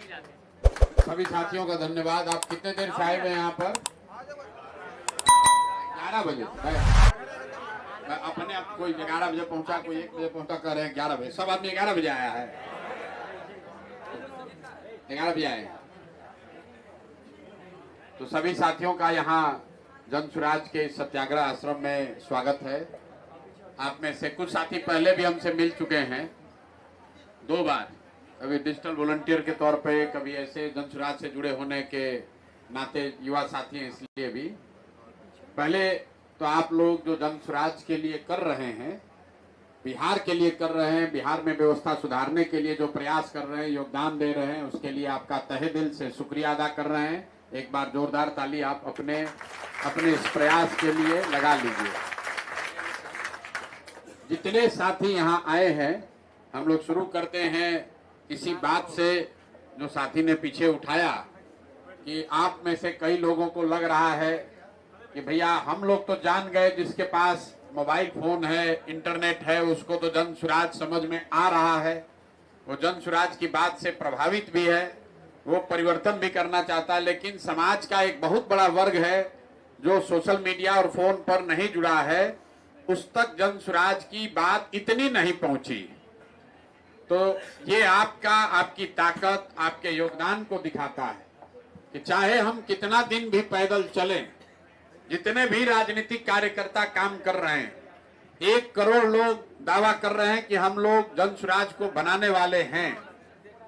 सभी साथियों का धन्यवाद। आप कितने देर से आए हुए हैं यहाँ पर? 11 बजे। अपने आप कोई 11 बजे पहुंचा, कोई 1 बजे पहुंचा, कर रहे हैं 11 बजे। सब आदमी 11 बजे आया है, 11 बजे आए हैं। तो सभी साथियों का यहाँ जन सुराज के सत्याग्रह आश्रम में स्वागत है। आप में से कुछ साथी पहले भी हमसे मिल चुके हैं 2 बार, कभी डिजिटल वॉलंटियर के तौर पे, कभी ऐसे जन सुराज से जुड़े होने के नाते युवा साथी हैं, इसलिए भी। पहले तो आप लोग जो जन सुराज के लिए कर रहे हैं, बिहार के लिए कर रहे हैं, बिहार में व्यवस्था सुधारने के लिए जो प्रयास कर रहे हैं, योगदान दे रहे हैं, उसके लिए आपका तहे दिल से शुक्रिया अदा कर रहे हैं। एक बार जोरदार ताली आप अपने इस प्रयास के लिए लगा लीजिए। जितने साथी यहाँ आए हैं, हम लोग शुरू करते हैं इसी बात से जो साथी ने पीछे उठाया कि आप में से कई लोगों को लग रहा है कि भैया हम लोग तो जान गए, जिसके पास मोबाइल फोन है, इंटरनेट है, उसको तो जन सुराज समझ में आ रहा है, वो जन सुराज की बात से प्रभावित भी है, वो परिवर्तन भी करना चाहता है। लेकिन समाज का एक बहुत बड़ा वर्ग है जो सोशल मीडिया और फोन पर नहीं जुड़ा है, उस तक जन सुराज की बात इतनी नहीं पहुंची। तो ये आपकी ताकत, आपके योगदान को दिखाता है कि चाहे हम कितना दिन भी पैदल चलें, जितने भी राजनीतिक कार्यकर्ता काम कर रहे हैं, 1 करोड़ लोग दावा कर रहे हैं कि हम लोग जन सुराज को बनाने वाले हैं,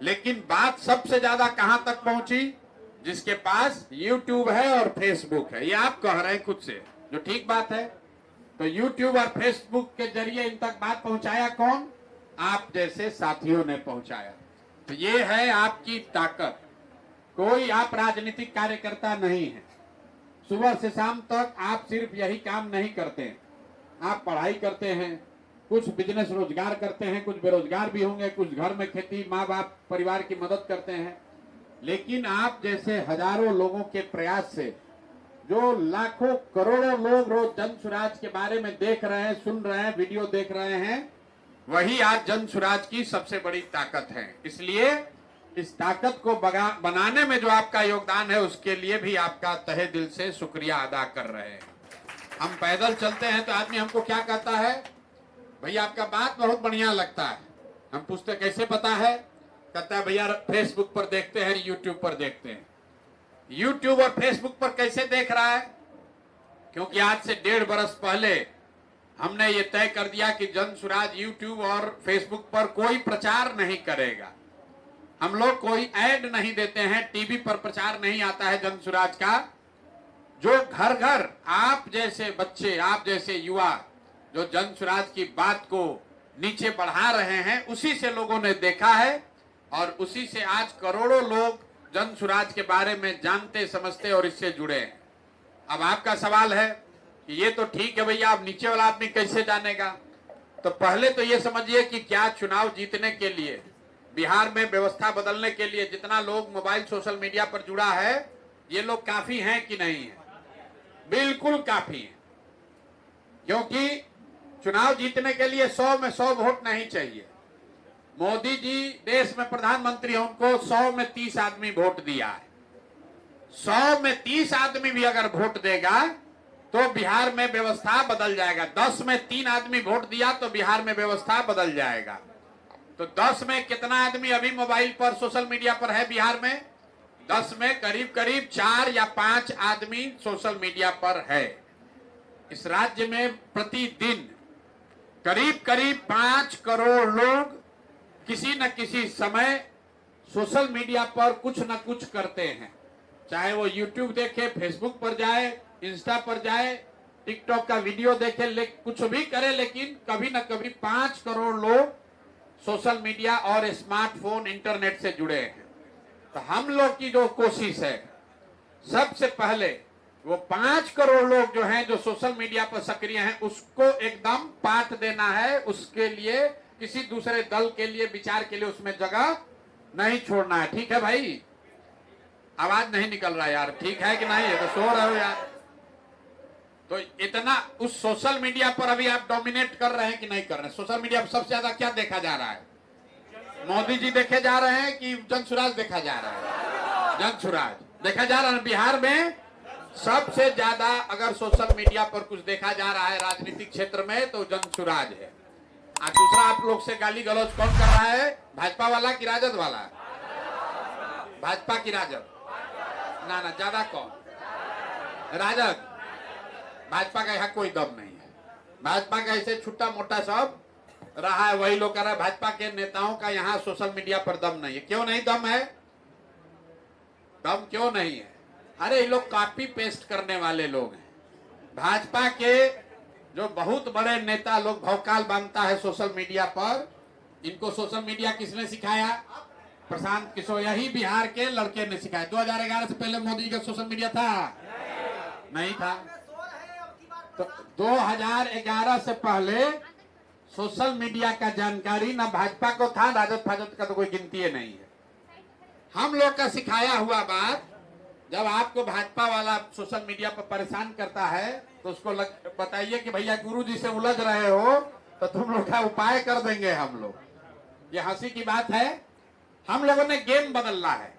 लेकिन बात सबसे ज्यादा कहां तक पहुंची? जिसके पास YouTube है और Facebook है। ये आप कह रहे हैं खुद से, जो ठीक बात है। तो YouTube और Facebook के जरिए इन तक बात पहुंचाया कौन? आप जैसे साथियों ने पहुंचाया। तो ये है आपकी ताकत। कोई आप राजनीतिक कार्यकर्ता नहीं है। सुबह से शाम तक आप सिर्फ यही काम नहीं करते हैं, आप पढ़ाई करते हैं, कुछ बिजनेस रोजगार करते हैं, कुछ बेरोजगार भी होंगे, कुछ घर में खेती, माँ बाप परिवार की मदद करते हैं। लेकिन आप जैसे हजारों लोगों के प्रयास से, जो लाखों करोड़ों लोग रोज जन सुराज के बारे में देख रहे हैं, सुन रहे हैं, वीडियो देख रहे हैं, वही आज जन सुराज की सबसे बड़ी ताकत है। इसलिए इस ताकत को बनाने में जो आपका योगदान है, उसके लिए भी आपका तहे दिल से शुक्रिया अदा कर रहे हैं। हम पैदल चलते हैं तो आदमी हमको क्या कहता है? भैया आपका बात बहुत बढ़िया लगता है। हम पूछते कैसे पता है? कहता है भैया फेसबुक पर देखते हैं, यूट्यूब पर देखते हैं। यूट्यूब और फेसबुक पर कैसे देख रहा है? क्योंकि आज से 1.5 बरस पहले हमने ये तय कर दिया कि जन सुराज यूट्यूब और फेसबुक पर कोई प्रचार नहीं करेगा। हम लोग कोई ऐड नहीं देते हैं, टीवी पर प्रचार नहीं आता है जन सुराज का। जो घर घर आप जैसे बच्चे, आप जैसे युवा जो जन सुराज की बात को नीचे बढ़ा रहे हैं, उसी से लोगों ने देखा है और उसी से आज करोड़ों लोग जन सुराज के बारे में जानते, समझते और इससे जुड़े हैं। अब आपका सवाल है कि ये तो ठीक है भैया, अब नीचे वाला आदमी कैसे जानेगा? तो पहले तो ये समझिए कि क्या चुनाव जीतने के लिए, बिहार में व्यवस्था बदलने के लिए जितना लोग मोबाइल सोशल मीडिया पर जुड़ा है, ये लोग काफी हैं कि नहीं है? बिल्कुल काफी है। क्योंकि चुनाव जीतने के लिए 100 में 100 वोट नहीं चाहिए। मोदी जी देश में प्रधानमंत्री हैं, उनको 100 में 30 आदमी वोट दिया है। 100 में 30 आदमी भी अगर वोट देगा तो बिहार में व्यवस्था बदल जाएगा। 10 में 3 आदमी वोट दिया तो बिहार में व्यवस्था बदल जाएगा। तो 10 में कितना आदमी अभी मोबाइल पर सोशल मीडिया पर है बिहार में? 10 में करीब करीब 4 या 5 आदमी सोशल मीडिया पर है। इस राज्य में प्रतिदिन करीब करीब 5 करोड़ लोग किसी न किसी समय सोशल मीडिया पर कुछ न कुछ करते हैं। चाहे वो YouTube देखे, फेसबुक पर जाए, इंस्टा पर जाए, टिकटॉक का वीडियो देखे, कुछ भी करे, लेकिन कभी न कभी 5 करोड़ लोग सोशल मीडिया और स्मार्टफोन, इंटरनेट से जुड़े हैं। तो हम लोग की जो कोशिश है, सबसे पहले वो 5 करोड़ लोग जो हैं, जो सोशल मीडिया पर सक्रिय हैं, उसको एकदम पाठ देना है। उसके लिए किसी दूसरे दल के लिए, विचार के लिए उसमें जगह नहीं छोड़ना है। ठीक है भाई? आवाज नहीं निकल रहा यार, ठीक है कि नहीं है? तो सो रहे हो यार। तो इतना उस सोशल मीडिया पर अभी आप डोमिनेट कर रहे हैं कि नहीं कर रहे हैं? सोशल मीडिया पर सबसे ज्यादा क्या देखा जा रहा है? मोदी जी देखे जा रहे हैं कि जन सुराज देखा जा रहा है? जन सुराज देखा जा रहा है। बिहार में सबसे ज्यादा अगर सोशल मीडिया पर कुछ देखा जा रहा है राजनीतिक क्षेत्र में तो जन सुराज है। और दूसरा, आप लोग से गाली गलौज कौन कर रहा है? भाजपा वाला कि राजद वाला? भाजपा की राजद? ना ज्यादा कौन? राजद। भाजपा का यहाँ कोई दम नहीं है। भाजपा का ऐसे छोटा मोटा सब रहा है, वही लोग कर रहे हैं। भाजपा के नेताओं का यहाँ सोशल मीडिया पर दम नहीं है। क्यों नहीं दम है? दम क्यों नहीं है? अरे ये लोग कॉपी पेस्ट करने वाले लोग हैं। भाजपा के जो बहुत बड़े नेता लोग भौकाल बांधता है सोशल मीडिया पर, इनको सोशल मीडिया किसने सिखाया? प्रशांत किशोर, यही बिहार के लड़के ने सिखाया। 2011 से पहले मोदी का सोशल मीडिया था? नहीं था। तो 2011 से पहले सोशल मीडिया का जानकारी ना भाजपा को था, राजद फाजद का तो कोई गिनती नहीं है। हम लोग का सिखाया हुआ बात, जब आपको भाजपा वाला सोशल मीडिया पर परेशान करता है तो उसको बताइए कि भैया गुरु जी से उलझ रहे हो तो तुम लोग का उपाय कर देंगे हम लोग। ये हंसी की बात है। हम लोगों ने गेम बदलना है।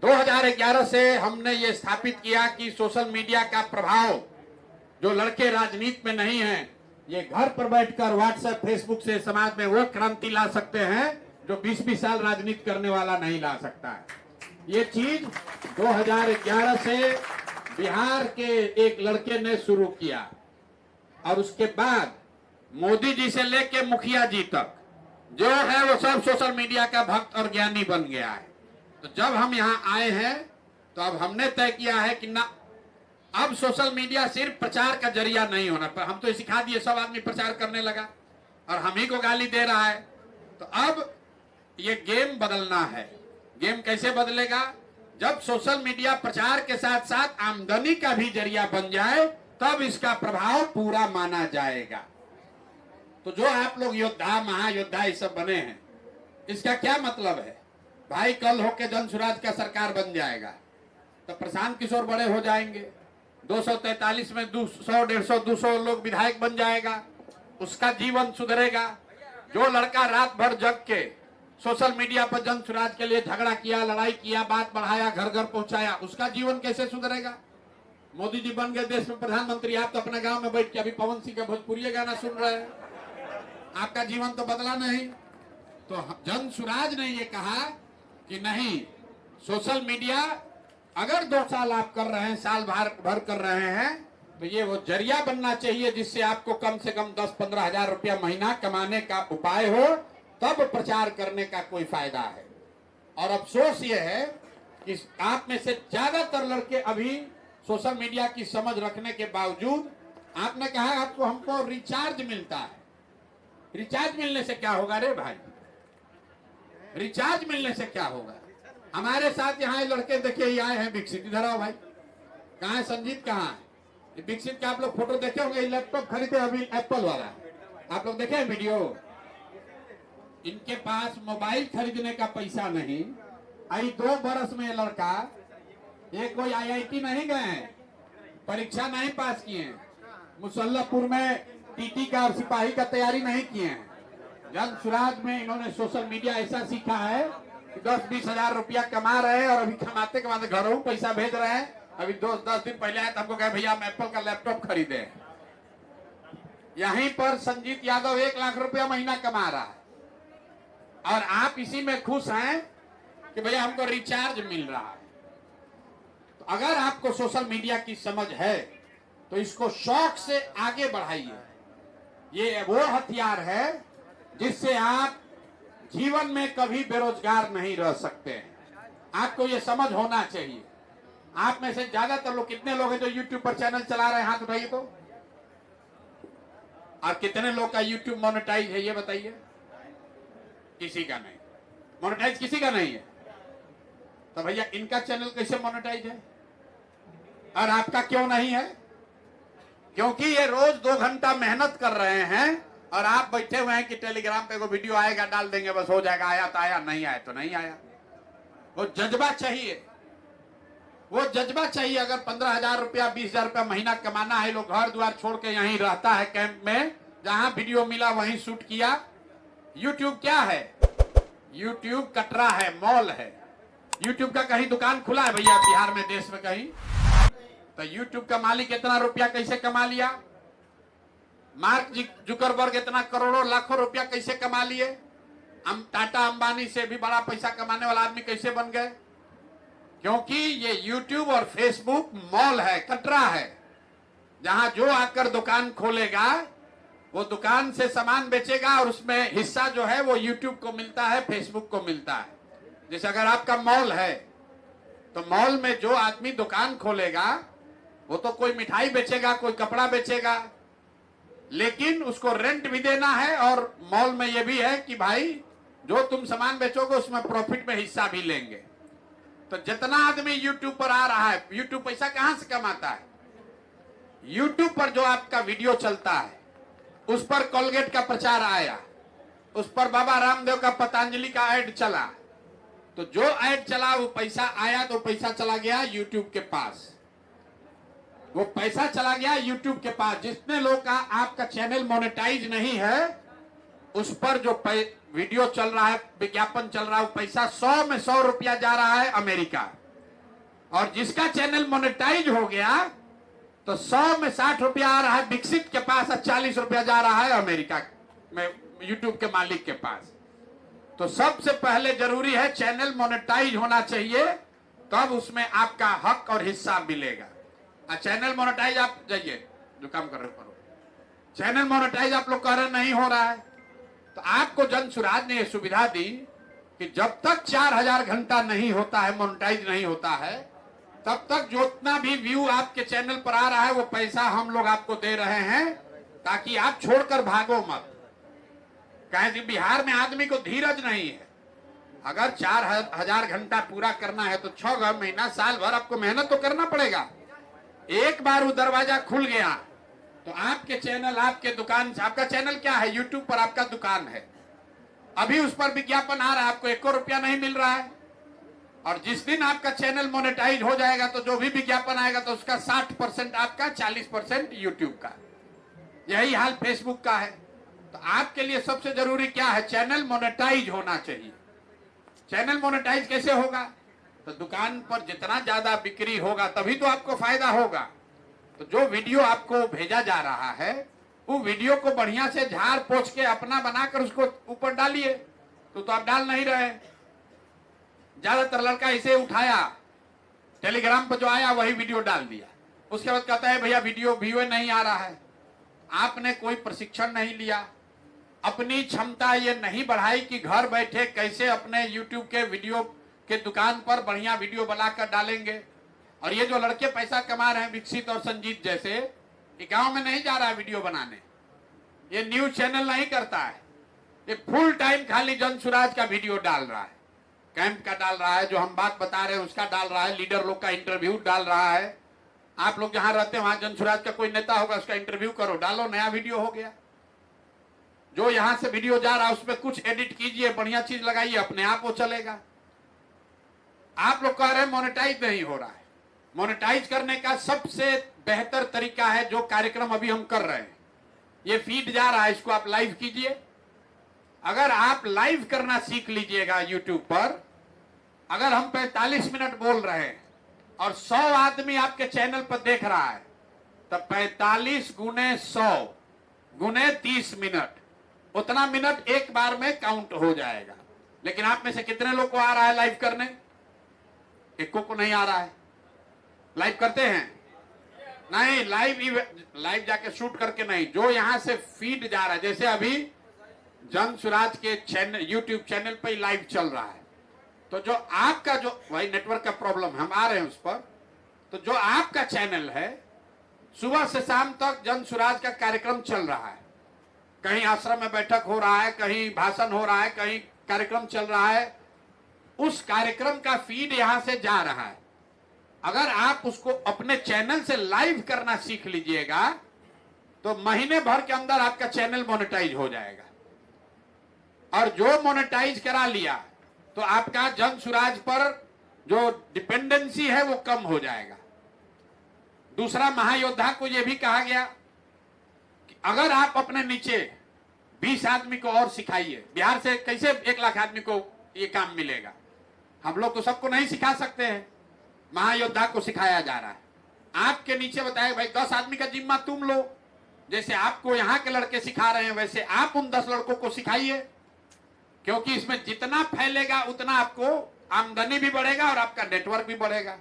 2011 से हमने ये स्थापित किया कि सोशल मीडिया का प्रभाव, जो लड़के राजनीति में नहीं हैं, ये घर पर बैठकर व्हाट्सएप फेसबुक से समाज में वो क्रांति ला सकते हैं जो 20-20 साल राजनीति करने वाला नहीं ला सकता है। ये चीज 2011 से बिहार के एक लड़के ने शुरू किया और उसके बाद मोदी जी से लेके मुखिया जी तक जो है वो सब सोशल मीडिया का भक्त और ज्ञानी बन गया है। तो जब हम यहाँ आए हैं तो अब हमने तय किया है कि ना, अब सोशल मीडिया सिर्फ प्रचार का जरिया नहीं होना, पर हम तो सिखा दिए, सब आदमी प्रचार करने लगा और हम ही को गाली दे रहा है। तो अब ये गेम बदलना है। गेम कैसे बदलेगा? जब सोशल मीडिया प्रचार के साथ साथ आमदनी का भी जरिया बन जाए तब इसका प्रभाव पूरा माना जाएगा। तो जो आप लोग योद्धा महायोद्धा ये सब बने हैं, इसका क्या मतलब है? भाई कल होके जन सुराज का सरकार बन जाएगा तो प्रशांत किशोर बड़े हो जाएंगे, 243 में 100, 150, 200 लोग विधायक बन जाएगा, उसका जीवन सुधरेगा। जो लड़का रात भर जग के सोशल मीडिया पर जन सुराज के लिए झगड़ा किया, लड़ाई किया, बात बढ़ाया, घर घर पहुंचाया, उसका जीवन कैसे सुधरेगा? मोदी जी बन गए देश में प्रधानमंत्री, आप तो अपने गांव में बैठ के अभी पवन सिंह का भोजपुरी गाना सुन रहे हैं, आपका जीवन तो बदला नहीं। तो जन सुराज ने ये कहा कि नहीं, सोशल मीडिया अगर 2 साल आप कर रहे हैं, साल भर कर रहे हैं, तो ये वो जरिया बनना चाहिए जिससे आपको कम से कम 10-15 हजार रुपया महीना कमाने का उपाय हो, तब प्रचार करने का कोई फायदा है। और अफसोस ये है कि आप में से ज्यादातर लड़के अभी सोशल मीडिया की समझ रखने के बावजूद, आपने कहा आपको हमको रिचार्ज मिलता है। रिचार्ज मिलने से क्या होगा रे भाई? रिचार्ज मिलने से क्या होगा? हमारे साथ यहाँ लड़के देखिए ये आए हैं, विकसित, इधर आओ भाई। कहाँ है संजीत? कहाँ है विकसित? का आप लोग फोटो देखे होंगे, लैपटॉप खरीदे अभी एप्पल वाला, आप लोग देखे वीडियो? इनके पास मोबाइल खरीदने का पैसा नहीं। आई 2 बरस में ये लड़का, ये कोई आईआईटी नहीं गए, परीक्षा नहीं पास किए, मुसल्लापुर में टीटी का और सिपाही का तैयारी नहीं किए हैं। जन सुराज में इन्होंने सोशल मीडिया ऐसा सीखा है कि 10-20 हजार रुपया कमा रहे हैं और अभी कमाते कमाते घरों पैसा भेज रहे हैं। अभी 10 दिन पहले आए तो हमको कहा भैया हम एप्पल का लैपटॉप खरीदे। यहीं पर संजीत यादव 1 लाख रुपया महीना कमा रहा है और आप इसी में खुश हैं कि भैया हमको रिचार्ज मिल रहा है। तो अगर आपको सोशल मीडिया की समझ है तो इसको शौक से आगे बढ़ाइए। ये वो हथियार है जिससे आप जीवन में कभी बेरोजगार नहीं रह सकते हैं। आपको ये समझ होना चाहिए। आप में से ज्यादातर लोग, कितने लोग हैं जो यूट्यूब पर चैनल चला रहे हैं? हाथ उठाइए तो। और कितने लोग का यूट्यूब मोनेटाइज है ये बताइए? किसी का नहीं। मोनेटाइज किसी का नहीं है। तो भैया इनका चैनल कैसे मोनेटाइज है और आपका क्यों नहीं है? क्योंकि ये रोज 2 घंटा मेहनत कर रहे हैं और आप बैठे हुए हैं कि टेलीग्राम पे कोई वीडियो आएगा डाल देंगे, बस हो जाएगा, आया तो आया, नहीं आया तो नहीं आया। वो जज्बा चाहिए, वो जज्बा चाहिए। अगर 15 हजार रुपया 20 हजार रुपया महीना कमाना है, लोग घर द्वार छोड़ के यहीं रहता है कैंप में, जहां वीडियो मिला वहीं शूट किया। यूट्यूब क्या है? यूट्यूब कटरा है, मॉल है। यूट्यूब का कहीं दुकान खुला है भैया बिहार में, देश में कहीं? तो यूट्यूब का मालिक इतना रुपया कैसे कमा लिया? मार्क जुकरबर्ग इतना करोड़ों लाखों रुपया कैसे कमा लिए? टाटा अंबानी से भी बड़ा पैसा कमाने वाला आदमी कैसे बन गए? क्योंकि ये यूट्यूब और फेसबुक मॉल है, कटरा है, जहां जो आकर दुकान खोलेगा वो दुकान से सामान बेचेगा और उसमें हिस्सा जो है वो यूट्यूब को मिलता है, फेसबुक को मिलता है। जैसे अगर आपका मॉल है तो मॉल में जो आदमी दुकान खोलेगा वो तो कोई मिठाई बेचेगा, कोई कपड़ा बेचेगा, लेकिन उसको रेंट भी देना है। और मॉल में ये भी है कि भाई जो तुम सामान बेचोगे उसमें प्रॉफिट में हिस्सा भी लेंगे। तो जितना आदमी यूट्यूब पर आ रहा है, यूट्यूब पैसा कहां से कमाता है? यूट्यूब पर जो आपका वीडियो चलता है उस पर कोलगेट का प्रचार आया, उस पर बाबा रामदेव का पतंजलि का ऐड चला, तो जो ऐड चला वो पैसा आया तो पैसा चला गया यूट्यूब के पास, वो पैसा चला गया यूट्यूब के पास। जितने लोग का आपका चैनल मोनेटाइज नहीं है उस पर जो वीडियो चल रहा है, विज्ञापन चल रहा है, वो पैसा 100 में 100 रुपया जा रहा है अमेरिका। और जिसका चैनल मोनेटाइज हो गया तो 100 में 60 रुपया आ रहा है विकसित के पास और 40 रुपया जा रहा है अमेरिका में यूट्यूब के मालिक के पास। तो सबसे पहले जरूरी है चैनल मोनेटाइज होना चाहिए, तब उसमें आपका हक और हिस्सा मिलेगा। चैनल मोनेटाइज आप जाइए जो काम कर रहे करो, चैनल मोनेटाइज आप लोग कह रहे नहीं हो रहा है, तो आपको जन सुराज ने यह सुविधा दी कि जब तक 4000 घंटा नहीं होता है, मोनेटाइज नहीं होता है, तब तक जितना भी व्यू आपके चैनल पर आ रहा है वो पैसा हम लोग आपको दे रहे हैं, ताकि आप छोड़कर भागो मत। कहें कि बिहार में आदमी को धीरज नहीं है। अगर 4000 घंटा पूरा करना है तो 6 महीना साल भर आपको मेहनत तो करना पड़ेगा। एक बार वो दरवाजा खुल गया तो आपके चैनल, आपके दुकान, आपका चैनल क्या है? यूट्यूब पर आपका दुकान है, अभी उस पर विज्ञापन आ रहा है, आपको 1 रुपया नहीं मिल रहा है। और जिस दिन आपका चैनल मोनेटाइज हो जाएगा तो जो भी विज्ञापन आएगा तो उसका 60% आपका, 40% यूट्यूब का। यही हाल फेसबुक का है। तो आपके लिए सबसे जरूरी क्या है? चैनल मोनेटाइज होना चाहिए। चैनल मोनेटाइज कैसे होगा? तो दुकान पर जितना ज्यादा बिक्री होगा तभी तो आपको फायदा होगा। तो जो वीडियो आपको भेजा जा रहा है वो वीडियो को बढ़िया से झाड़ पोंछ के अपना बनाकर उसको ऊपर डालिए। तो आप डाल नहीं रहे। ज्यादातर लड़का इसे उठाया, टेलीग्राम पर जो आया वही वीडियो डाल दिया, उसके बाद कहता है भैया वीडियो व्यू नहीं आ रहा है। आपने कोई प्रशिक्षण नहीं लिया, अपनी क्षमता ये नहीं बढ़ाई कि घर बैठे कैसे अपने यूट्यूब के वीडियो के दुकान पर बढ़िया वीडियो बनाकर डालेंगे। और ये जो लड़के पैसा कमा रहे हैं, विकसित और संजीत जैसे, ये गांव में नहीं जा रहा है वीडियो बनाने, ये न्यूज चैनल नहीं करता है, ये फुल टाइम खाली जन सुराज का वीडियो डाल रहा है, कैंप का डाल रहा है, जो हम बात बता रहे हैं उसका डाल रहा है, लीडर लोग का इंटरव्यू डाल रहा है। आप लोग जहां रहते हैं वहां जन सुराज का कोई नेता होगा, उसका इंटरव्यू करो, डालो, नया वीडियो हो गया। जो यहां से वीडियो जा रहा है उसमें कुछ एडिट कीजिए, बढ़िया चीज लगाइए, अपने आप वो चलेगा। आप लोग कह रहे हैं मोनेटाइज नहीं हो रहा है। मोनेटाइज करने का सबसे बेहतर तरीका है जो कार्यक्रम अभी हम कर रहे हैं, ये फीड जा रहा है, इसको आप लाइव कीजिए। अगर आप लाइव करना सीख लीजिएगा यूट्यूब पर, अगर हम 45 मिनट बोल रहे हैं और 100 आदमी आपके चैनल पर देख रहा है, तो 45 गुने 100 गुने 30 मिनट, उतना मिनट एक बार में काउंट हो जाएगा। लेकिन आप में से कितने लोग को आ रहा है लाइव करने? एक को नहीं आ रहा है। लाइव करते हैं? नहीं, लाइव जाके शूट करके नहीं, जो यहां से फीड जा रहा है, जैसे अभी जन सुराज के चैनल, यूट्यूब चैनल पे लाइव चल रहा है, तो जो आपका जो वही नेटवर्क का प्रॉब्लम, हम आ रहे हैं उस पर, तो जो आपका चैनल है सुबह से शाम तक जन सुराज का कार्यक्रम चल रहा है, कहीं आश्रम में बैठक हो रहा है, कहीं भाषण हो रहा है, कहीं कार्यक्रम चल रहा है, उस कार्यक्रम का फीड यहां से जा रहा है। अगर आप उसको अपने चैनल से लाइव करना सीख लीजिएगा तो महीने भर के अंदर आपका चैनल मोनेटाइज हो जाएगा। और जो मोनेटाइज करा लिया तो आपका जन सुराज पर जो डिपेंडेंसी है वो कम हो जाएगा। दूसरा, महायोद्धा को यह भी कहा गया कि अगर आप अपने नीचे 20 आदमी को और सिखाइए। बिहार से कैसे 1 लाख आदमी को ये काम मिलेगा। हम लोग तो सबको नहीं सिखा सकते हैं, महायोद्धा को सिखाया जा रहा है। आपके नीचे बताए भाई 10 आदमी का जिम्मा तुम लो, जैसे आपको यहाँ के लड़के सिखा रहे हैं वैसे आप उन 10 लड़कों को सिखाइए, क्योंकि इसमें जितना फैलेगा उतना आपको आमदनी भी बढ़ेगा और आपका नेटवर्क भी बढ़ेगा।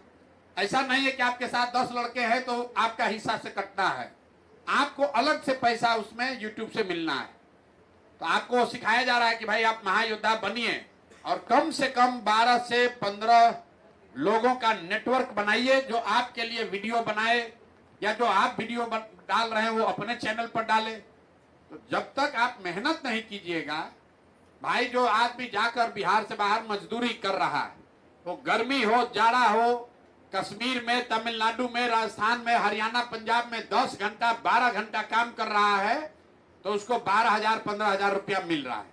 ऐसा नहीं है कि आपके साथ 10 लड़के हैं तो आपका हिस्सा से कटना है, आपको अलग से पैसा उसमें यूट्यूब से मिलना है। तो आपको सिखाया जा रहा है कि भाई आप महायोद्धा बनिए और कम से कम 12 से 15 लोगों का नेटवर्क बनाइए जो आपके लिए वीडियो बनाए, या जो आप वीडियो डाल रहे हैं वो अपने चैनल पर डाले। तो जब तक आप मेहनत नहीं कीजिएगा, भाई जो आदमी जाकर बिहार से बाहर मजदूरी कर रहा है, वो गर्मी हो जाड़ा हो, कश्मीर में, तमिलनाडु में, राजस्थान में, हरियाणा, पंजाब में 10 घंटा 12 घंटा काम कर रहा है तो उसको 12,000 15,000 रुपया मिल रहा है।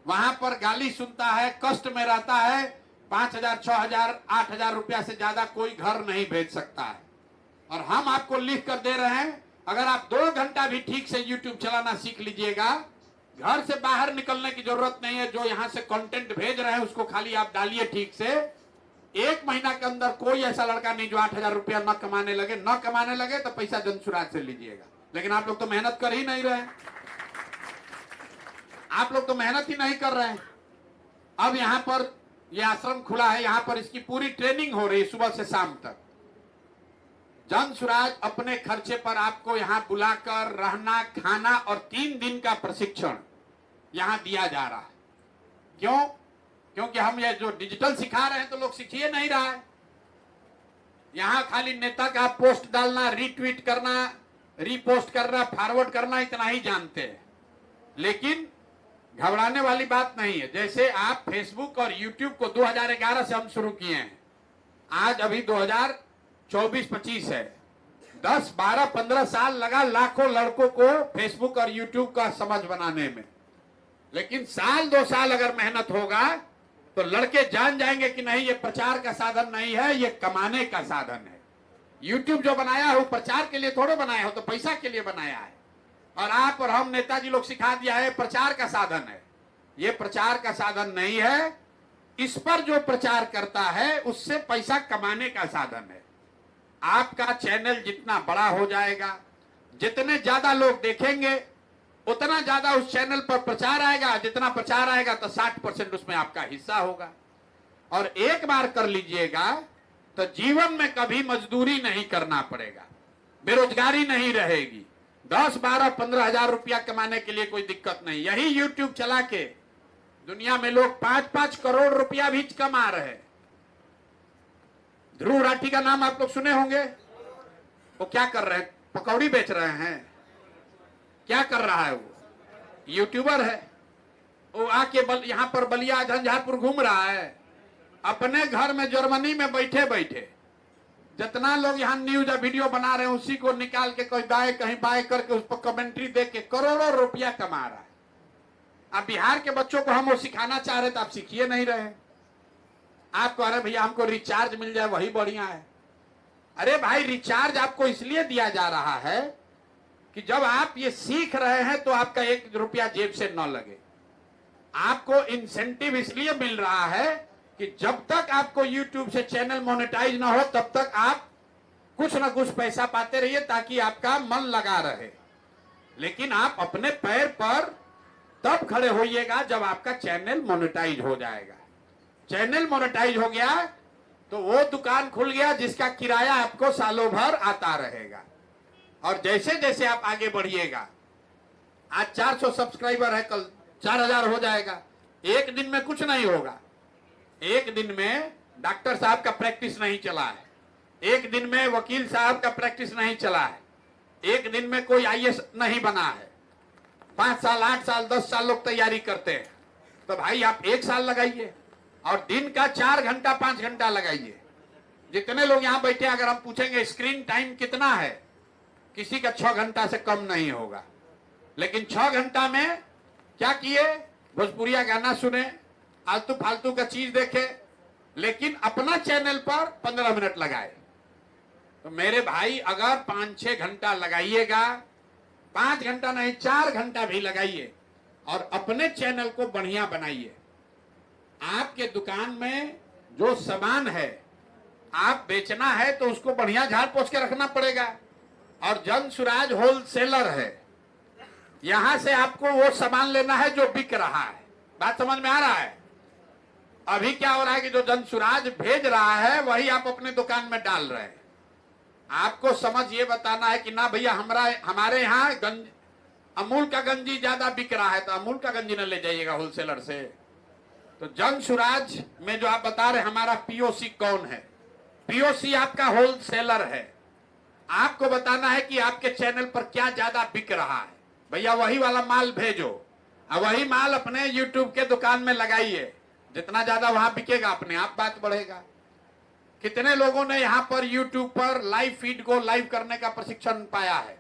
वहां पर गाली सुनता है, कष्ट में रहता है, 5,000 6,000 8,000 रुपया से ज्यादा कोई घर नहीं भेज सकता है। और हम आपको लिख कर दे रहे हैं, अगर आप 2 घंटा भी ठीक से यूट्यूब चलाना सीख लीजिएगा, घर से बाहर निकलने की जरूरत नहीं है। जो यहाँ से कंटेंट भेज रहे हैं उसको खाली आप डालिए ठीक से। 1 महीना के अंदर कोई ऐसा लड़का नहीं जो 8,000 रुपया न कमाने लगे तो पैसा जनसुराज से लीजिएगा। लेकिन आप लोग तो मेहनत कर ही नहीं रहे, आप लोग तो मेहनत ही नहीं कर रहे हैं। अब यहाँ पर यह आश्रम खुला है, यहाँ पर इसकी पूरी ट्रेनिंग हो रही है सुबह से शाम तक। जनसुराज अपने खर्चे पर आपको यहाँ बुलाकर रहना, खाना और 3 दिन का प्रशिक्षण यहाँ दिया जा रहा है। क्यों? क्योंकि हम ये जो डिजिटल सिखा रहे हैं तो लोग सीखिए नहीं रहा है। यहाँ खाली नेता का पोस्ट डालना, रीट्वीट करना, रीपोस्ट करना, फॉरवर्ड करना, इतना ही जानते हैं। लेकिन घबराने वाली बात नहीं है। जैसे आप फेसबुक और यूट्यूब को 2011 से हम शुरू किए हैं, आज अभी 2024-25 है, 10 12 15 साल लगा लाखों लड़कों को फेसबुक और यूट्यूब का समझ बनाने में। लेकिन साल 2 साल अगर मेहनत होगा तो लड़के जान जाएंगे कि नहीं, ये प्रचार का साधन नहीं है, ये कमाने का साधन है। यूट्यूब जो बनाया है वो प्रचार के लिए थोड़े बनाया हो, तो पैसा के लिए बनाया है। और आप और हम नेताजी लोग सिखा दिया है प्रचार का साधन है। ये प्रचार का साधन नहीं है, इस पर जो प्रचार करता है उससे पैसा कमाने का साधन है। आपका चैनल जितना बड़ा हो जाएगा, जितने ज्यादा लोग देखेंगे उतना ज्यादा उस चैनल पर प्रचार आएगा, जितना प्रचार आएगा तो 60% उसमें आपका हिस्सा होगा। और एक बार कर लीजिएगा तो जीवन में कभी मजदूरी नहीं करना पड़ेगा, बेरोजगारी नहीं रहेगी। 10 12 15 हजार रुपया कमाने के लिए कोई दिक्कत नहीं। यही यूट्यूब चला के दुनिया में लोग 5-5 करोड़ रुपया भी कमा रहे हैं। ध्रुव राठी का नाम आप लोग सुने होंगे। वो क्या कर रहे हैं? पकौड़ी बेच रहे हैं। क्या कर रहा है? वो यूट्यूबर है। वो आके यहां पर बलिया झंझारपुर घूम रहा है, अपने घर में जर्मनी में बैठे बैठे जितना लोग यहाँ न्यूज या वीडियो बना रहे हैं उसी को निकाल के कहीं दाएं कहीं बाएं करके उस पर कमेंट्री दे के करोड़ों रुपया कमा रहा है। अब बिहार के बच्चों को हम वो सिखाना चाह रहे तो आप सीखिए नहीं रहे। आप कह रहे भैया हमको रिचार्ज मिल जाए वही बढ़िया है। अरे भाई, रिचार्ज आपको इसलिए दिया जा रहा है कि जब आप ये सीख रहे हैं तो आपका 1 रुपया जेब से न लगे। आपको इंसेंटिव इसलिए मिल रहा है कि जब तक आपको YouTube से चैनल मोनेटाइज ना हो तब तक आप कुछ ना कुछ पैसा पाते रहिए ताकि आपका मन लगा रहे। लेकिन आप अपने पैर पर तब खड़े होइएगा जब आपका चैनल मोनेटाइज हो जाएगा। चैनल मोनेटाइज हो गया तो वो दुकान खुल गया जिसका किराया आपको सालों भर आता रहेगा। और जैसे जैसे आप आगे बढ़िएगा, आज 400 सब्सक्राइबर है, कल 4,000 हो जाएगा। एक दिन में कुछ नहीं होगा। एक दिन में डॉक्टर साहब का प्रैक्टिस नहीं चला है, एक दिन में वकील साहब का प्रैक्टिस नहीं चला है, एक दिन में कोई IAS नहीं बना है। 5 साल 8 साल 10 साल लोग तैयारी करते हैं। तो भाई आप 1 साल लगाइए और दिन का 4 घंटा 5 घंटा लगाइए। जितने लोग यहाँ बैठे अगर हम पूछेंगे स्क्रीन टाइम कितना है, किसी का 6 घंटा से कम नहीं होगा। लेकिन 6 घंटा में क्या किए? भोजपुरिया गाना सुने, आलतू फालतू का चीज देखे, लेकिन अपना चैनल पर 15 मिनट लगाए। तो मेरे भाई अगर 5-6 घंटा लगाइएगा, 5 घंटा नहीं 4 घंटा भी लगाइए और अपने चैनल को बढ़िया बनाइए। आपके दुकान में जो सामान है आप बेचना है तो उसको बढ़िया झाड़ पोछ के रखना पड़ेगा। और जन सुराज होलसेलर है, यहां से आपको वो सामान लेना है जो बिक रहा है। बात समझ में आ रहा है? अभी क्या हो रहा है कि जो जन सुराज भेज रहा है वही आप अपने दुकान में डाल रहे हैं। आपको समझ ये बताना है कि ना भैया हमारे यहाँ अमूल का गंजी ज्यादा बिक रहा है तो अमूल का गंजी न ले जाइएगा होलसेलर से। तो जन सुराज में जो आप बता रहे हमारा पीओसी कौन है, पीओसी आपका होलसेलर है। आपको बताना है कि आपके चैनल पर क्या ज्यादा बिक रहा है, भैया वही वाला माल भेजो और वही माल अपने यूट्यूब के दुकान में लगाइए। जितना ज्यादा वहां बिकेगा अपने आप बात बढ़ेगा। कितने लोगों ने यहां पर यूट्यूब पर लाइव फीड को लाइव करने का प्रशिक्षण पाया है?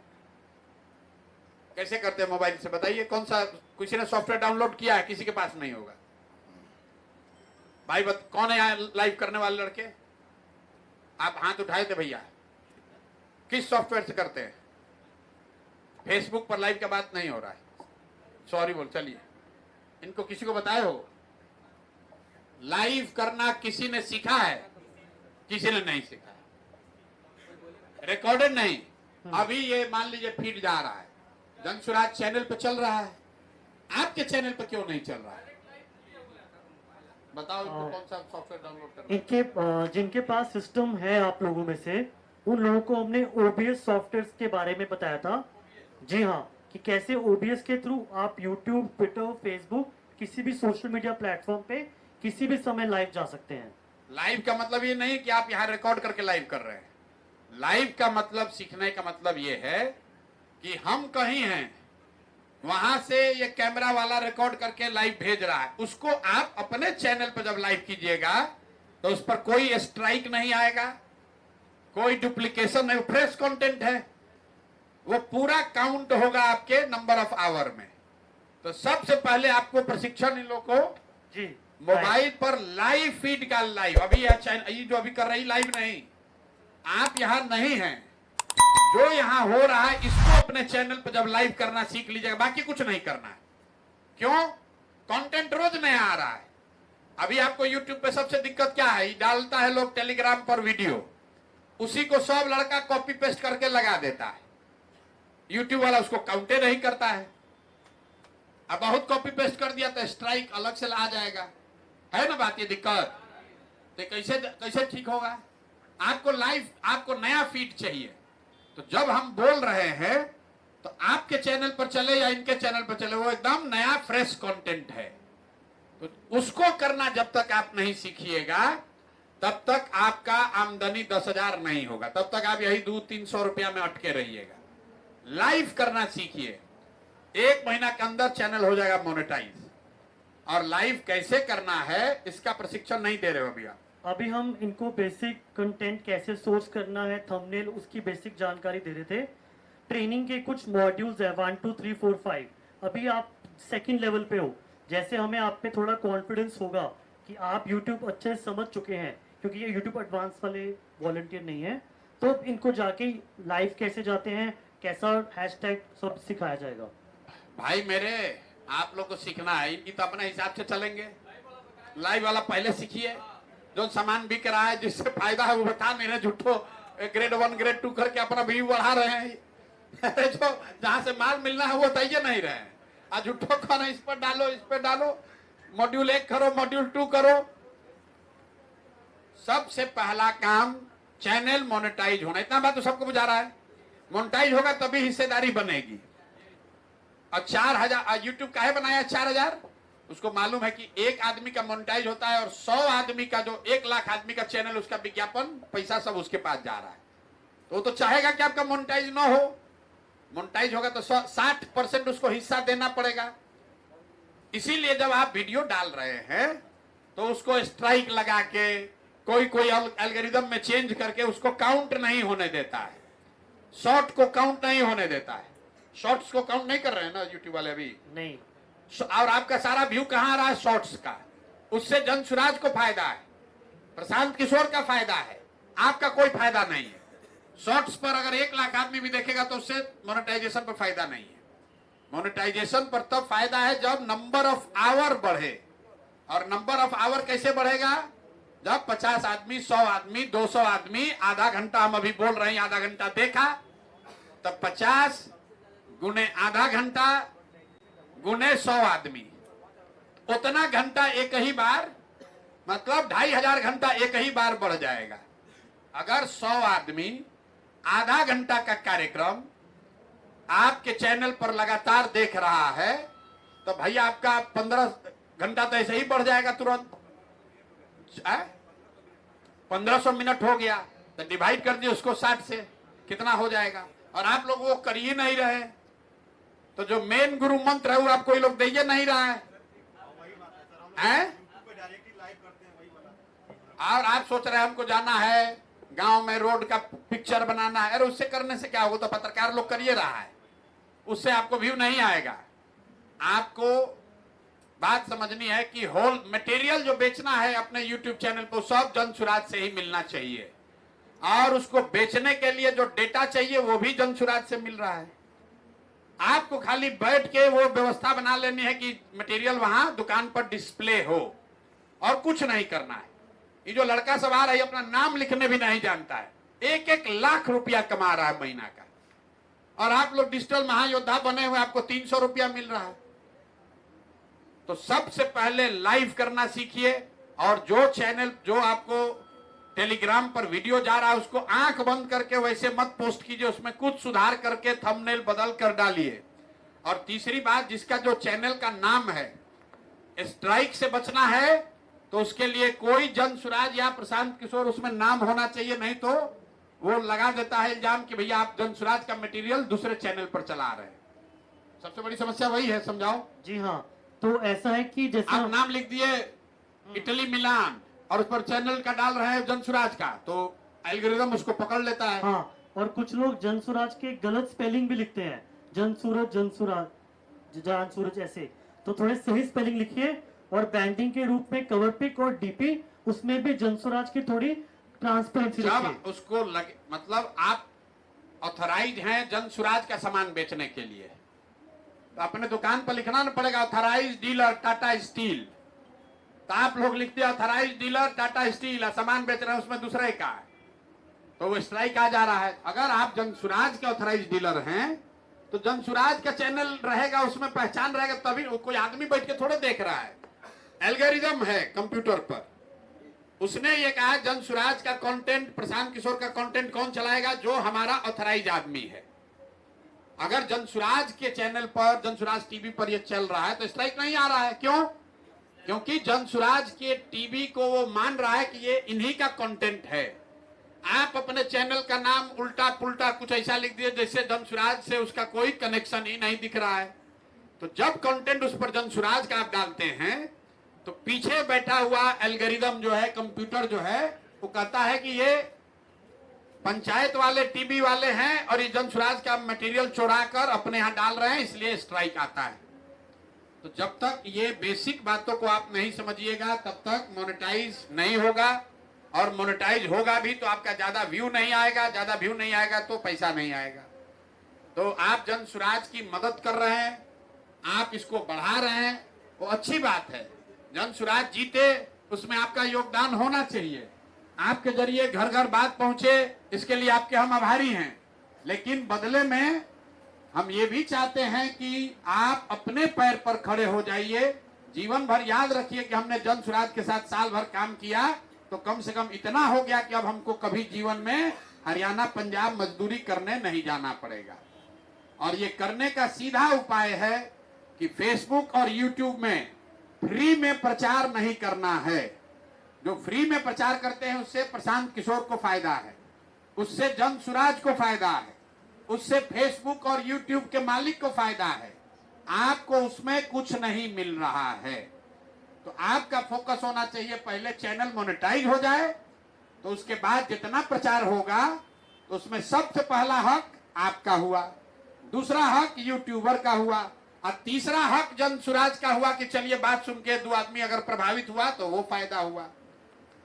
कैसे करते हैं मोबाइल से बताइए? कौन सा किसी ने सॉफ्टवेयर डाउनलोड किया है? किसी के पास नहीं होगा भाई। कौन है यहाँ लाइव करने वाले लड़के? आप हाथ उठाए थे भैया। किस सॉफ्टवेयर से करते हैं? फेसबुक पर लाइव का बात नहीं हो रहा है, सॉरी बोल। चलिए, इनको किसी को बताए हो लाइव करना? किसी ने सीखा है? किसी ने नहीं सीखा। रिकॉर्डेड नहीं। अभी ये मान लीजिए फीड जा रहा है, जनसुराज चैनल पे चल रहा है, आपके चैनल पे क्यों नहीं चल रहा है? बताओ इनको कौन सा सॉफ्टवेयर डाउनलोड करना है? इनके जिनके पास सिस्टम है आप लोगों में से, उन लोगों को हमने ओबीएस सॉफ्टवेयर के बारे में बताया था। जी हाँ, कि कैसे ओबीएस के थ्रू आप यूट्यूब, ट्विटर, फेसबुक, किसी भी सोशल मीडिया प्लेटफॉर्म पे किसी भी समय लाइव जा सकते हैं। लाइव का मतलब ये नहीं कि आप यहाँ रिकॉर्ड करके लाइव कर रहे हैं। लाइव का मतलब, सीखने का मतलब ये है कि हम कहीं हैं, वहां से ये कैमरा वाला रिकॉर्ड करके लाइव भेज रहा है, उसको आप अपने चैनल पर जब लाइव कीजिएगा तो उस पर कोई स्ट्राइक नहीं आएगा, कोई डुप्लीकेशन नहीं, फ्रेश कंटेंट है, वो पूरा काउंट होगा आपके नंबर ऑफ आवर में। तो सबसे पहले आपको प्रशिक्षण इन लोगों को जी मोबाइल पर लाइव फीड का लाइव, अभी ये जो अभी कर रही लाइव नहीं, आप यहां नहीं हैं, जो यहां हो रहा है इसको अपने चैनल पर जब लाइव करना सीख लीजिएगा, बाकी कुछ नहीं करना है। क्यों? कंटेंट रोज नया आ रहा है। अभी आपको यूट्यूब पे सबसे दिक्कत क्या है? डालता है लोग टेलीग्राम पर वीडियो, उसी को सब लड़का कॉपी पेस्ट करके लगा देता है, यूट्यूब वाला उसको काउंटे नहीं करता है। अब बहुत कॉपी पेस्ट कर दिया तो स्ट्राइक अलग से आ जाएगा, है ना बात? ये दिक्कत तो कैसे कैसे ठीक होगा? आपको लाइव, आपको नया फीड चाहिए। तो जब हम बोल रहे हैं तो आपके चैनल पर चले या इनके चैनल पर चले, वो एकदम नया फ्रेश कंटेंट है। तो उसको करना जब तक आप नहीं सीखिएगा तब तक आपका आमदनी 10,000 नहीं होगा, तब तक आप यही 200-300 रुपया में अटके रहिएगा। लाइव करना सीखिए, 1 महीना के अंदर चैनल हो जाएगा मोनेटाइज। और लाइव कैसे करना है इसका प्रशिक्षण नहीं दे रहे हो भैया। अभी हम इनको बेसिक कंटेंट कैसे सोर्स करना है, थंबनेल, उसकी बेसिक जानकारी दे रहे थे। ट्रेनिंग के कुछ मॉड्यूल्स है 1 2 3 4 5। अभी आप सेकंड लेवल पे हो, जैसे हमें आप पे थोड़ा कॉन्फिडेंस होगा कि आप यूट्यूब अच्छे से समझ चुके हैं, क्योंकि ये यूट्यूब एडवांस वाले वॉलंटियर नहीं है, तो इनको जाके लाइव कैसे जाते हैं, कैसा हैशटैग, सब सिखाया जाएगा। भाई मेरे, आप लोग को सीखना है, इनकी तो अपने हिसाब से चलेंगे। लाइव वाला पहले सीखिए, जो सामान बिक रहा है, जिससे फायदा है वो बता नहीं रहे, झूठो ग्रेड 1 ग्रेड 2 करके अपना व्यू बढ़ा रहे हैं। जो जहां से माल मिलना है वो बताइए नहीं रहे हैं, आज झूठो खाना इस पर डालो, इस पर डालो, मॉड्यूल 1 करो, मॉड्यूल 2 करो। सबसे पहला काम चैनल मोनेटाइज होना, इतना बात तो सबको बुझा रहा है। मोनेटाइज होगा तभी हिस्सेदारी बनेगी। और 4,000 यूट्यूब काहे बनाया 4,000? उसको मालूम है कि एक आदमी का मोनेटाइज होता है और 100 आदमी का, जो 1 लाख आदमी का चैनल, उसका विज्ञापन पैसा सब उसके पास जा रहा है। तो वो तो चाहेगा कि आपका मोनेटाइज ना हो। मोनेटाइज होगा तो 60% उसको हिस्सा देना पड़ेगा। इसीलिए जब आप वीडियो डाल रहे हैं तो उसको स्ट्राइक लगा के, कोई एल्गोरिदम में चेंज करके उसको काउंट नहीं होने देता है, शॉर्ट को काउंट नहीं होने देता है। शॉर्ट्स को काउंट नहीं कर रहे हैं ना यूट्यूब वाले अभी नहीं। और आपका सारा व्यू कहां आ रहा है? शॉर्ट्स का। उससे जनसुराज को फायदा है, प्रशांत किशोर का फायदा है, आपका कोई फायदा नहीं है। शॉर्ट्स पर अगर 1 लाख आदमी भी देखेगा तो उससे मोनेटाइजेशन पर फायदा नहीं है। मोनेटाइजेशन पर तब फायदा है जब नंबर ऑफ आवर बढ़े और नंबर ऑफ आवर कैसे बढ़ेगा? जब 50 आदमी, 100 आदमी, 200 आदमी, आधा घंटा हम अभी बोल रहे हैं, आधा घंटा देखा, तब 50 गुने आधा घंटा गुने 100 आदमी, उतना घंटा एक ही बार, मतलब 2500 घंटा एक ही बार बढ़ जाएगा। अगर 100 आदमी आधा घंटा का कार्यक्रम आपके चैनल पर लगातार देख रहा है, तो भाई आपका 15 घंटा तो ऐसे ही बढ़ जाएगा तुरंत। 1500 मिनट हो गया तो डिवाइड कर दिए उसको 60 से, कितना हो जाएगा? और आप लोग वो कर ही नहीं रहे, तो जो मेन गुरु मंत्र है वो आपको ये लोग दे नहीं रहा है, और आप सोच रहे हैं हमको जाना है गांव में, रोड का पिक्चर बनाना है। अरे उससे करने से क्या होगा? तो पत्रकार लोग करिए रहा है, उससे आपको व्यू नहीं आएगा। आपको बात समझनी है कि होल मटेरियल जो बेचना है अपने YouTube चैनल पर, सब जन सुराज से ही मिलना चाहिए, और उसको बेचने के लिए जो डेटा चाहिए वो भी जन सुराज से मिल रहा है। आपको खाली बैठ के वो व्यवस्था बना लेनी है कि मटेरियल वहां दुकान पर डिस्प्ले हो, और कुछ नहीं करना है। ये जो लड़का सब आ रहा है अपना नाम लिखने भी नहीं जानता है, 1-1 लाख रुपया कमा रहा है महीना का, और आप लोग डिजिटल महायोद्धा बने हुए, आपको 300 रुपया मिल रहा है। तो सबसे पहले लाइव करना सीखिए, और जो चैनल, जो आपको टेलीग्राम पर वीडियो जा रहा है उसको आंख बंद करके वैसे मत पोस्ट कीजिए, उसमें कुछ सुधार करके थंबनेल बदल कर डालिए। और तीसरी बात, जिसका जो चैनल का नाम है, स्ट्राइक से बचना है तो उसके लिए कोई जन सुराज या प्रशांत किशोर उसमें नाम होना चाहिए, नहीं तो वो लगा देता है इल्जाम कि भैया आप जन सुराज का मटेरियल दूसरे चैनल पर चला रहे हैं। सबसे बड़ी समस्या वही है, समझाओ। जी हाँ, तो ऐसा है कि जैसे आप नाम लिख दिए इटली मिलान और उस पर चैनल का डाल रहे हैं जन सुराज का, तो एल्गोरिदम उसको पकड़ लेता है। हाँ, और कुछ लोग जन सुराज के गलत स्पेलिंग भी लिखते हैं, जन सूरज, जान सूरज ऐसे। तो थोड़े सही स्पेलिंग लिखिए, और बैंडिंग के रूप में कवर पिक और डीपी उसमें भी जन सुराज की थोड़ी ट्रांसपेरेंसी रखिए। जब उसको लगे, मतलब आप ऑथराइज हैं जन सुराज का सामान बेचने के लिए, तो अपने दुकान पर लिखना ना पड़ेगा ऑथराइज डीलर टाटा स्टील। तो आप लोग लिखते हैं ऑथराइज डीलर टाटा स्टील, सामान बेच रहे हैं उसमें दूसरे का है, तो वो स्ट्राइक आ जा रहा है। अगर आप जन सुराज के ऑथराइज डीलर हैं तो जन सुराज का चैनल रहेगा, उसमें पहचान रहेगा, तभी कोई आदमी बैठ के थोड़े देख रहा है। एल्गोरिदम है कंप्यूटर पर, उसने ये कहा जन सुराज का कंटेंट, प्रशांत किशोर का कंटेंट कौन चलाएगा? जो हमारा ऑथराइज आदमी है। अगर जन सुराज के चैनल पर, जन सुराज टीवी पर ये चल रहा है तो स्ट्राइक नहीं आ रहा है। क्यों? क्योंकि जन सुराज के टीवी को वो मान रहा है कि ये इन्हीं का कंटेंट है। आप अपने चैनल का नाम उल्टा पुल्टा कुछ ऐसा लिख दिए जैसे जन सुराज से उसका कोई कनेक्शन ही नहीं दिख रहा है। तो जब कंटेंट उस पर जन सुराज का आप डालते हैं तो पीछे बैठा हुआ एल्गोरिदम जो है, कंप्यूटर जो है, वो कहता है कि ये पंचायत वाले टीवी वाले हैं और ये जन सुराज का मटेरियल चुरा कर अपने यहां डाल रहे हैं, इसलिए स्ट्राइक आता है। तो जब तक ये बेसिक बातों को आप नहीं समझिएगा तब तक मोनेटाइज नहीं होगा, और मोनेटाइज होगा भी तो आपका ज्यादा व्यू नहीं आएगा, ज्यादा व्यू नहीं आएगा तो पैसा नहीं आएगा। तो आप जन सुराज की मदद कर रहे हैं, आप इसको बढ़ा रहे हैं, वो अच्छी बात है। जन सुराज जीते उसमें आपका योगदान होना चाहिए, आपके जरिए घर घर बात पहुंचे, इसके लिए आपके हम आभारी हैं। लेकिन बदले में हम ये भी चाहते हैं कि आप अपने पैर पर खड़े हो जाइए। जीवन भर याद रखिए कि हमने जन सुराज के साथ साल भर काम किया तो कम से कम इतना हो गया कि अब हमको कभी जीवन में हरियाणा पंजाब मजदूरी करने नहीं जाना पड़ेगा। और ये करने का सीधा उपाय है कि फेसबुक और यूट्यूब में फ्री में प्रचार नहीं करना है। जो फ्री में प्रचार करते हैं उससे प्रशांत किशोर को फायदा है, उससे जन सुराज को फायदा है, उससे फेसबुक और यूट्यूब के मालिक को फायदा है। आपको उसमें कुछ नहीं मिल रहा है। तो आपका फोकस होना चाहिए, पहले चैनल मोनेटाइज हो जाए तो उसके बाद जितना प्रचार होगा तो उसमें सबसे पहला हक आपका हुआ, दूसरा हक यूट्यूबर का हुआ, और तीसरा हक जन सुराज का हुआ कि चलिए बात सुन के 2 आदमी अगर प्रभावित हुआ तो वो फायदा हुआ।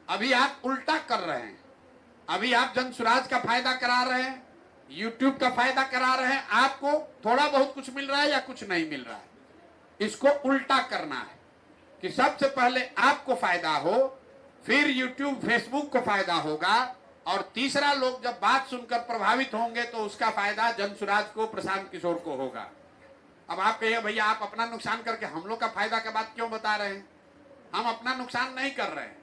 अभी आप उल्टा कर रहे हैं, अभी आप जन सुराज का फायदा करा रहे हैं, यूट्यूब का फायदा करा रहे हैं। आपको थोड़ा बहुत कुछ मिल रहा है या कुछ नहीं मिल रहा है, इसको उल्टा करना है कि सबसे पहले आपको फायदा हो, फिर YouTube फेसबुक को फायदा होगा, और तीसरा लोग जब बात सुनकर प्रभावित होंगे तो उसका फायदा जनसुराज को, प्रशांत किशोर को होगा। अब आप कहिए भैया आप अपना नुकसान करके हम लोग का फायदा का बात क्यों बता रहे हैं? हम अपना नुकसान नहीं कर रहे हैं।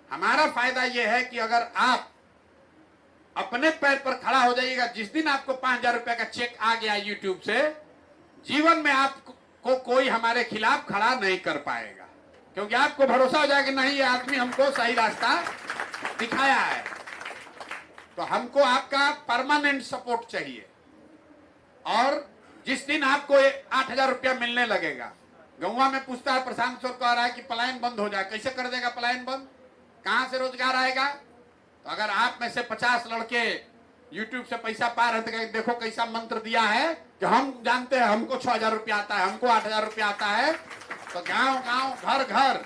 हमारा फायदा यह है कि अगर आप अपने पैर पर खड़ा हो जाइएगा, जिस दिन आपको 5,000 रुपए का चेक आ गया यूट्यूब से, जीवन में आपको कोई हमारे खिलाफ खड़ा नहीं कर पाएगा, क्योंकि आपको भरोसा हो जाएगा कि नहीं ये आदमी हमको सही रास्ता दिखाया है। तो हमको आपका परमानेंट सपोर्ट चाहिए। और जिस दिन आपको 8,000 रुपया मिलने लगेगा, गौवा में पूछता है, प्रशांत किशोर कह रहा है कि पलायन बंद हो जाए। कैसे कर देगा पलायन बंद? कहां से रोजगार आएगा? तो अगर आप में से 50 लड़के YouTube से पैसा पा रहे थे, देखो कैसा मंत्र दिया है कि हम जानते हैं, हमको 6,000 रुपया आता है, हमको 8,000 रुपया आता है। तो गांव गांव घर घर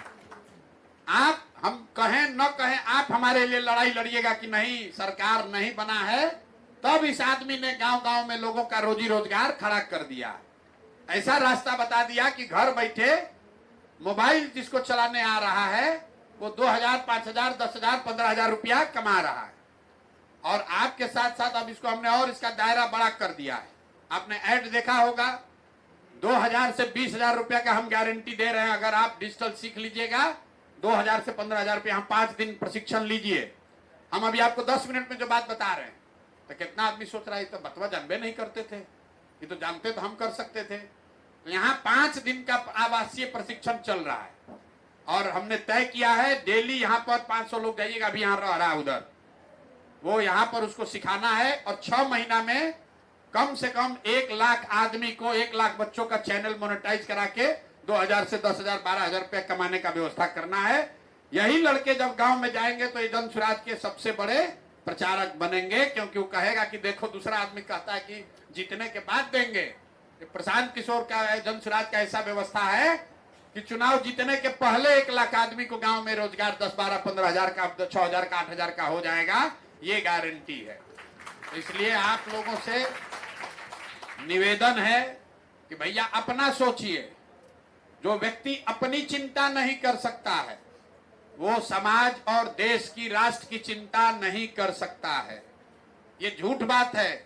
आप, हम कहें न कहें, आप हमारे लिए लड़ाई लड़िएगा कि नहीं सरकार नहीं बना है, तब इस आदमी ने गांव गांव में लोगों का रोजी रोजगार खड़ा कर दिया। ऐसा रास्ता बता दिया कि घर बैठे मोबाइल जिसको चलाने आ रहा है वो 2,000, 5,000, 10,000, 15,000 रुपया कमा रहा है। और आपके साथ साथ अब इसको हमने और इसका दायरा बड़ा कर दिया है। आपने ऐड देखा होगा, 2,000 से 20,000 रुपया का हम गारंटी दे रहे हैं। अगर आप डिजिटल सीख लीजिएगा 2,000 से 15,000 रुपया, हम 5 दिन प्रशिक्षण लीजिए। हम अभी आपको 10 मिनट में जो बात बता रहे हैं, तो कितना आदमी सोच रहा है तो बतवा जानबे नहीं करते थे, ये तो जानते तो हम कर सकते थे। तो यहाँ 5 दिन का आवासीय प्रशिक्षण चल रहा है और हमने तय किया है डेली यहाँ पर 500 लोग जाइएगा। अभी यहाँ रह रहा है उधर, वो यहाँ पर उसको सिखाना है। और 6 महीना में कम से कम 1 लाख आदमी को, 1 लाख बच्चों का चैनल मोनेटाइज करा के 2,000 से 10,000, 12,000 रुपया कमाने का व्यवस्था करना है। यही लड़के जब गांव में जाएंगे तो ये जनसुराज के सबसे बड़े प्रचारक बनेंगे, क्योंकि वो कहेगा कि देखो दूसरा आदमी कहता है कि जीतने के बाद देंगे। प्रशांत किशोर का, जनसुराज का ऐसा व्यवस्था है कि चुनाव जीतने के पहले 1 लाख आदमी को गांव में रोजगार 10, 12, 15,000 का, 6,000 का, 8,000 का हो जाएगा, ये गारंटी है। इसलिए आप लोगों से निवेदन है कि भैया अपना सोचिए। जो व्यक्ति अपनी चिंता नहीं कर सकता है वो समाज और देश की, राष्ट्र की चिंता नहीं कर सकता है। ये झूठ बात है।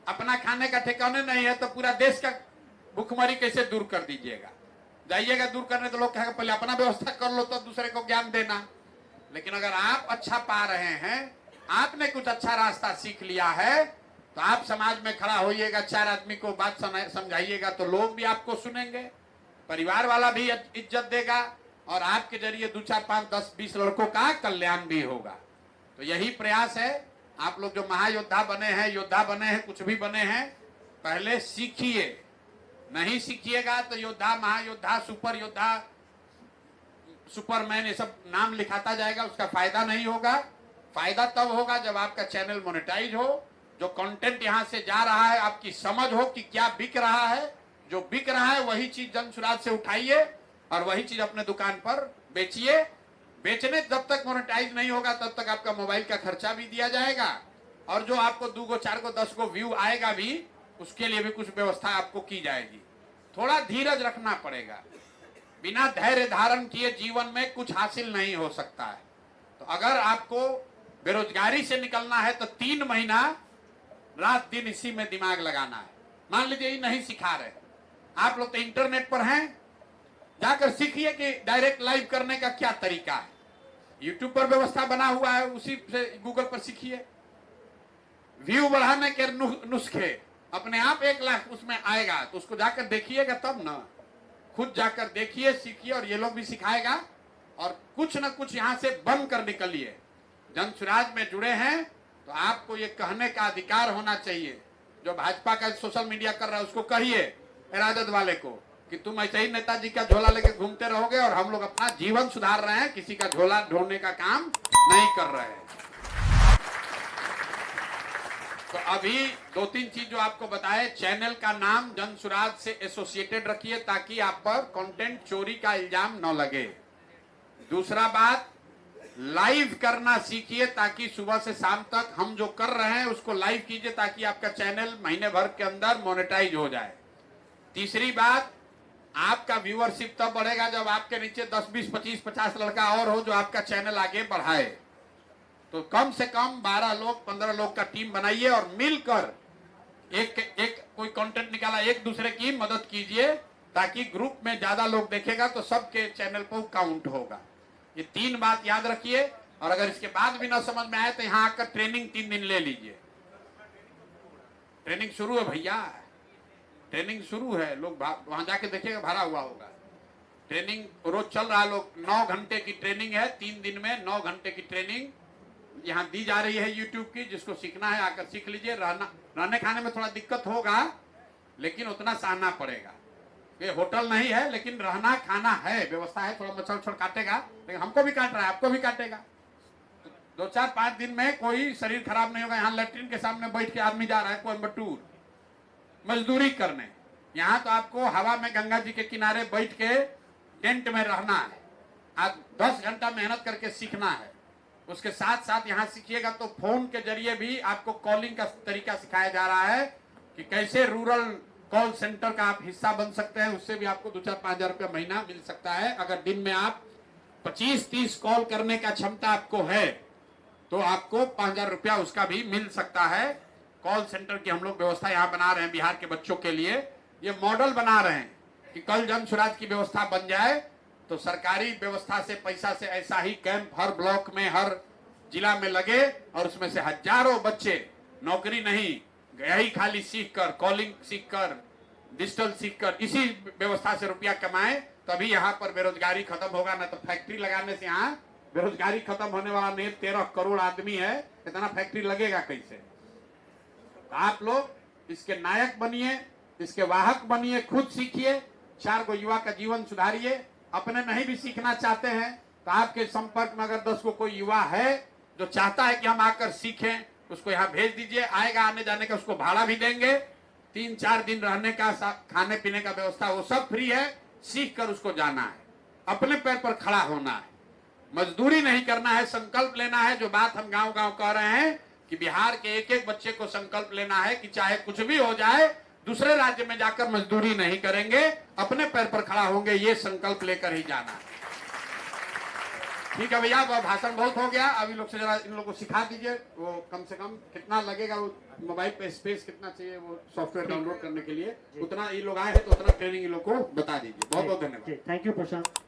अपना खाने का ठिकाने नहीं है तो पूरा देश का भूखमरी कैसे दूर कर दीजिएगा? जाइएगा दूर करने तो लोग कहेंगे पहले अपना व्यवस्था कर लो तो दूसरे को ज्ञान देना। लेकिन अगर आप अच्छा पा रहे हैं, आपने कुछ अच्छा रास्ता सीख लिया है, तो आप समाज में खड़ा होइएगा, 4 आदमी को बात समझाइएगा तो लोग भी आपको सुनेंगे, परिवार वाला भी इज्जत देगा और आपके जरिए 2, 4, 5, 10, 20 लड़कों का कल्याण भी होगा। तो यही प्रयास है। आप लोग जो महायोद्धा बने हैं, योद्धा बने हैं, कुछ भी बने हैं, पहले सीखिए। नहीं सीखिएगा तो योद्धा, महायोद्धा, सुपर योद्धा, सुपरमैन, ये सब नाम लिखाता जाएगा, उसका फायदा नहीं होगा। फायदा तब होगा जब आपका चैनल मोनेटाइज हो, जो कंटेंट यहाँ से जा रहा है आपकी समझ हो कि क्या बिक रहा है। जो बिक रहा है वही चीज जनसुराज से उठाइए और वही चीज अपने दुकान पर बेचिए। बेचने जब तक मोनेटाइज नहीं होगा तब तक आपका मोबाइल का खर्चा भी दिया जाएगा और जो आपको 2 गो 4 गो 10 गो व्यू आएगा भी, उसके लिए भी कुछ व्यवस्था आपको की जाएगी। थोड़ा धीरज रखना पड़ेगा। बिना धैर्य धारण किए जीवन में कुछ हासिल नहीं हो सकता है। तो अगर आपको बेरोजगारी से निकलना है तो 3 महीना रात दिन इसी में दिमाग लगाना है। मान लीजिए ये नहीं सिखा रहे, आप लोग तो इंटरनेट पर हैं, जाकर सीखिए कि डायरेक्ट लाइव करने का क्या तरीका है। यूट्यूब पर व्यवस्था बना हुआ है, उसी से गूगल पर सीखिए। व्यू बढ़ाने के नुस्खे अपने आप 1 लाख उसमें आएगा, तो उसको जाकर देखिएगा तब ना। खुद जाकर देखिए, सीखिए और ये लोग भी सिखाएगा और कुछ न कुछ यहाँ से बन कर निकलिए। जनसुराज में जुड़े हैं तो आपको ये कहने का अधिकार होना चाहिए। जो भाजपा का सोशल मीडिया कर रहा है उसको कहिए, राजद वाले को, कि तुम ऐसे ही नेताजी का झोला लेके घूमते रहोगे और हम लोग अपना जीवन सुधार रहे हैं, किसी का झोला ढोने का काम नहीं कर रहे हैं। तो अभी 2-3 चीज जो आपको बताए, चैनल का नाम जनसुराज से एसोसिएटेड रखिए ताकि आप पर कंटेंट चोरी का इल्जाम न लगे। दूसरा बात, लाइव करना सीखिए ताकि सुबह से शाम तक हम जो कर रहे हैं उसको लाइव कीजिए ताकि आपका चैनल महीने भर के अंदर मोनेटाइज हो जाए। तीसरी बात, आपका व्यूअरशिप तब बढ़ेगा जब आपके नीचे 10, 20, 25, 50 लड़का और हो जो आपका चैनल आगे बढ़ाए। तो कम से कम 12 लोग 15 लोग का टीम बनाइए और मिलकर एक कोई कंटेंट निकाला, एक दूसरे की मदद कीजिए, ताकि ग्रुप में ज्यादा लोग देखेगा तो सबके चैनल पर काउंट होगा। ये 3 बात याद रखिए। और अगर इसके बाद भी ना समझ में आए तो यहाँ आकर ट्रेनिंग 3 दिन ले लीजिए। ट्रेनिंग शुरू है भैया, ट्रेनिंग शुरू है। लोग वहां जाके देखिएगा, भरा हुआ होगा। ट्रेनिंग रोज चल रहा है। लोग 9 घंटे की ट्रेनिंग है, 3 दिन में 9 घंटे की ट्रेनिंग यहाँ दी जा रही है यूट्यूब की। जिसको सीखना है आकर सीख लीजिए। रहने खाने में थोड़ा दिक्कत होगा, लेकिन उतना सहना पड़ेगा। ये होटल नहीं है, लेकिन रहना खाना है, व्यवस्था है। थोड़ा मच्छर उच्छर काटेगा, लेकिन हमको भी काट रहा है, आपको भी काटेगा। 2, 4, 5 दिन में कोई शरीर खराब नहीं होगा। यहाँ लैट्रिन के सामने बैठ के आदमी जा रहा है कोयम्बटूर मजदूरी करने। यहाँ तो आपको हवा में गंगा जी के किनारे बैठ के टेंट में रहना है। आज 10 घंटा मेहनत करके सीखना है। उसके साथ साथ यहाँ सीखिएगा तो फोन के जरिए भी आपको कॉलिंग का तरीका सिखाया जा रहा है कि कैसे रूरल कॉल सेंटर का आप हिस्सा बन सकते हैं। उससे भी आपको 2-4, 5 हजार रुपया महीना मिल सकता है। अगर दिन में आप 25-30 कॉल करने का क्षमता आपको है तो आपको 5,000 रुपया उसका भी मिल सकता है। कॉल सेंटर की हम लोग व्यवस्था यहाँ बना रहे हैं बिहार के बच्चों के लिए। ये मॉडल बना रहे हैं कि कल जन स्वराज की व्यवस्था बन जाए तो सरकारी व्यवस्था से पैसा से ऐसा ही कैंप हर ब्लॉक में हर जिला में लगे और उसमें से हजारों बच्चे नौकरी नहीं, यही खाली सीखकर, कॉलिंग सीखकर, डिजिटल सीखकर इसी व्यवस्था से रुपया कमाए। तभी यहाँ पर बेरोजगारी खत्म होगा। ना तो फैक्ट्री लगाने से यहाँ बेरोजगारी खत्म होने वाला नहीं। 13 करोड़ आदमी है, इतना फैक्ट्री लगेगा कैसे? आप लोग इसके नायक बनिए, इसके वाहक बनिए, खुद सीखिए, 4 गो युवा का जीवन सुधारिए। अपने नहीं भी सीखना चाहते हैं तो आपके संपर्क में अगर 10 को कोई युवा है जो चाहता है कि हम आकर सीखें, उसको यहाँ भेज दीजिए। आएगा, आने जाने का उसको भाड़ा भी देंगे। 3-4 दिन रहने का, खाने पीने का व्यवस्था वो सब फ्री है। सीख कर उसको जाना है, अपने पैर पर खड़ा होना है, मजदूरी नहीं करना है, संकल्प लेना है। जो बात हम गांव गांव कह रहे हैं कि बिहार के एक बच्चे को संकल्प लेना है कि चाहे कुछ भी हो जाए दूसरे राज्य में जाकर मजदूरी नहीं करेंगे, अपने पैर पर खड़ा होंगे। ये संकल्प लेकर ही जाना है। ठीक है भैया, भाषण बहुत हो गया। अभी लोग से जरा इन लोगों को सिखा दीजिए। वो कम से कम कितना लगेगा, वो मोबाइल पे स्पेस कितना चाहिए वो सॉफ्टवेयर डाउनलोड करने के लिए, उतना ये लोग आए हैं तो उतना ट्रेनिंग इन लोग को बता दीजिए। बहुत बहुत धन्यवाद। Thank you Prashant.